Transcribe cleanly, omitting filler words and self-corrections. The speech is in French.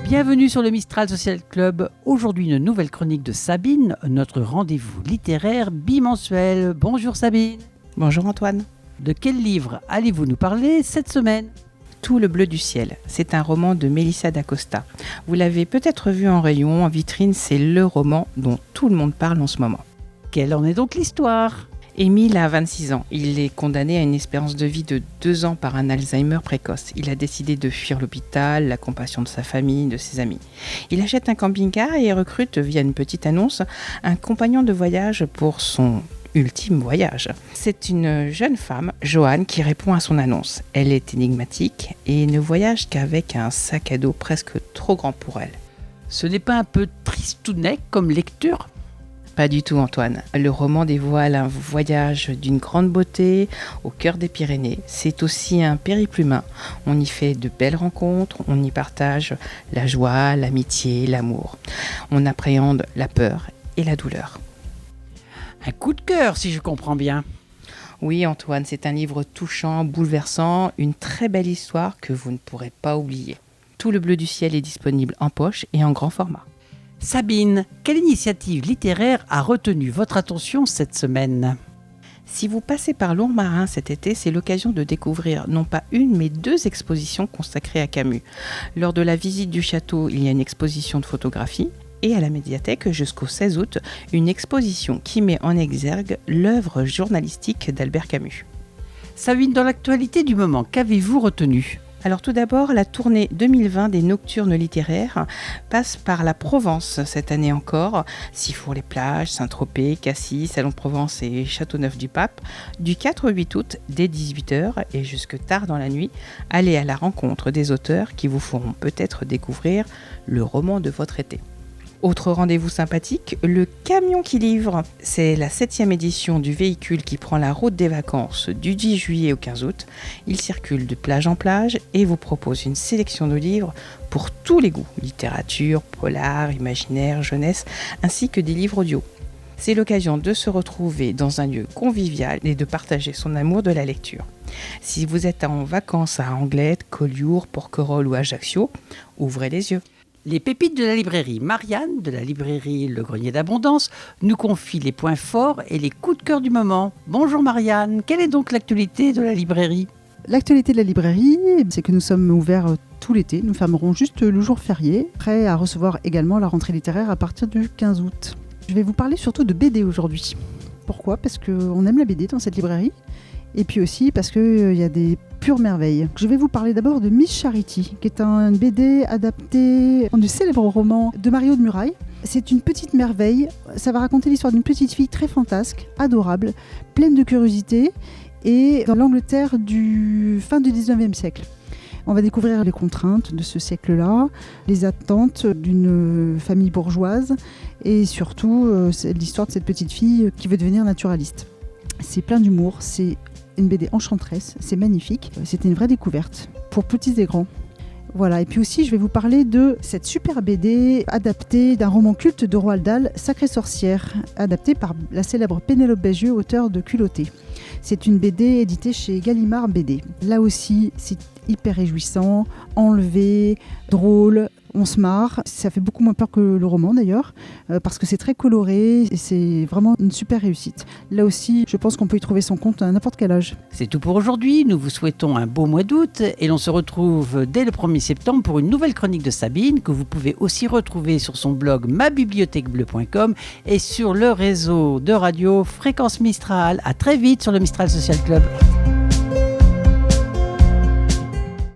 Bienvenue sur le Mistral Social Club. Aujourd'hui, une nouvelle chronique de Sabine, notre rendez-vous littéraire bimensuel. Bonjour Sabine. Bonjour Antoine. De quel livre allez-vous nous parler cette semaine ? Tout le bleu du ciel. C'est un roman de Melissa d'Acosta. Vous l'avez peut-être vu en rayon, en vitrine, c'est le roman dont tout le monde parle en ce moment. Quelle en est donc l'histoire ? Émile a 26 ans. Il est condamné à une espérance de vie de 2 ans par un Alzheimer précoce. Il a décidé de fuir l'hôpital, la compassion de sa famille, de ses amis. Il achète un camping-car et recrute, via une petite annonce, un compagnon de voyage pour son ultime voyage. C'est une jeune femme, Joanne, qui répond à son annonce. Elle est énigmatique et ne voyage qu'avec un sac à dos presque trop grand pour elle. Ce n'est pas un peu tristounet comme lecture ? Pas du tout Antoine. Le roman dévoile un voyage d'une grande beauté au cœur des Pyrénées. C'est aussi un périple humain. On y fait de belles rencontres, on y partage la joie, l'amitié, l'amour. On appréhende la peur et la douleur. Un coup de cœur, si je comprends bien. Oui Antoine, c'est un livre touchant, bouleversant, une très belle histoire que vous ne pourrez pas oublier. Tout le bleu du ciel est disponible en poche et en grand format. Sabine, quelle initiative littéraire a retenu votre attention cette semaine ? Si vous passez par Lourmarin cet été, c'est l'occasion de découvrir non pas une, mais 2 expositions consacrées à Camus. Lors de la visite du château, il y a une exposition de photographie et à la médiathèque, jusqu'au 16 août, une exposition qui met en exergue l'œuvre journalistique d'Albert Camus. Sabine, dans l'actualité du moment, qu'avez-vous retenu ? Alors tout d'abord, la tournée 2020 des Nocturnes littéraires passe par la Provence cette année encore. Sifour-les-Plages, Saint-Tropez, Cassis, Salon-de-Provence et Châteauneuf-du-Pape. Du 4 au 8 août, dès 18h et jusque tard dans la nuit, allez à la rencontre des auteurs qui vous feront peut-être découvrir le roman de votre été. Autre rendez-vous sympathique, le camion qui livre. C'est la 7e édition du véhicule qui prend la route des vacances du 10 juillet au 15 août. Il circule de plage en plage et vous propose une sélection de livres pour tous les goûts. Littérature, polar, imaginaire, jeunesse, ainsi que des livres audio. C'est l'occasion de se retrouver dans un lieu convivial et de partager son amour de la lecture. Si vous êtes en vacances à Anglette, Collioure, Porquerolles ou Ajaccio, ouvrez les yeux. Les pépites de la librairie Marianne, de la librairie Le Grenier d'Abondance, nous confient les points forts et les coups de cœur du moment. Bonjour Marianne, quelle est donc l'actualité de la librairie ? L'actualité de la librairie, c'est que nous sommes ouverts tout l'été. Nous fermerons juste le jour férié, prêts à recevoir également la rentrée littéraire à partir du 15 août. Je vais vous parler surtout de BD aujourd'hui. Pourquoi ? Parce qu'on aime la BD dans cette librairie. Et puis aussi parce qu'il y a des pures merveilles. Je vais vous parler d'abord de Miss Charity, qui est un BD adapté du célèbre roman de Mario de Muraille. C'est une petite merveille. Ça va raconter l'histoire d'une petite fille très fantasque, adorable, pleine de curiosité, et dans l'Angleterre du fin du 19e siècle. On va découvrir les contraintes de ce siècle-là, les attentes d'une famille bourgeoise, et surtout c'est l'histoire de cette petite fille qui veut devenir naturaliste. C'est plein d'humour, c'est une BD enchanteresse, c'est magnifique. C'était une vraie découverte pour petits et grands. Voilà, et puis aussi je vais vous parler de cette super BD adaptée d'un roman culte de Roald Dahl, Sacrée sorcière, adaptée par la célèbre Pénélope Bagieux, auteure de Culotté. C'est une BD éditée chez Gallimard BD. Là aussi, c'est hyper réjouissant, enlevé, drôle, on se marre. Ça fait beaucoup moins peur que le roman d'ailleurs, parce que c'est très coloré et c'est vraiment une super réussite. Là aussi, je pense qu'on peut y trouver son compte à n'importe quel âge. C'est tout pour aujourd'hui. Nous vous souhaitons un beau mois d'août et l'on se retrouve dès le 1er septembre pour une nouvelle chronique de Sabine que vous pouvez aussi retrouver sur son blog mabibliothèquebleu.com et sur le réseau de radio Fréquence Mistral. À très vite sur le Mistral Social Club.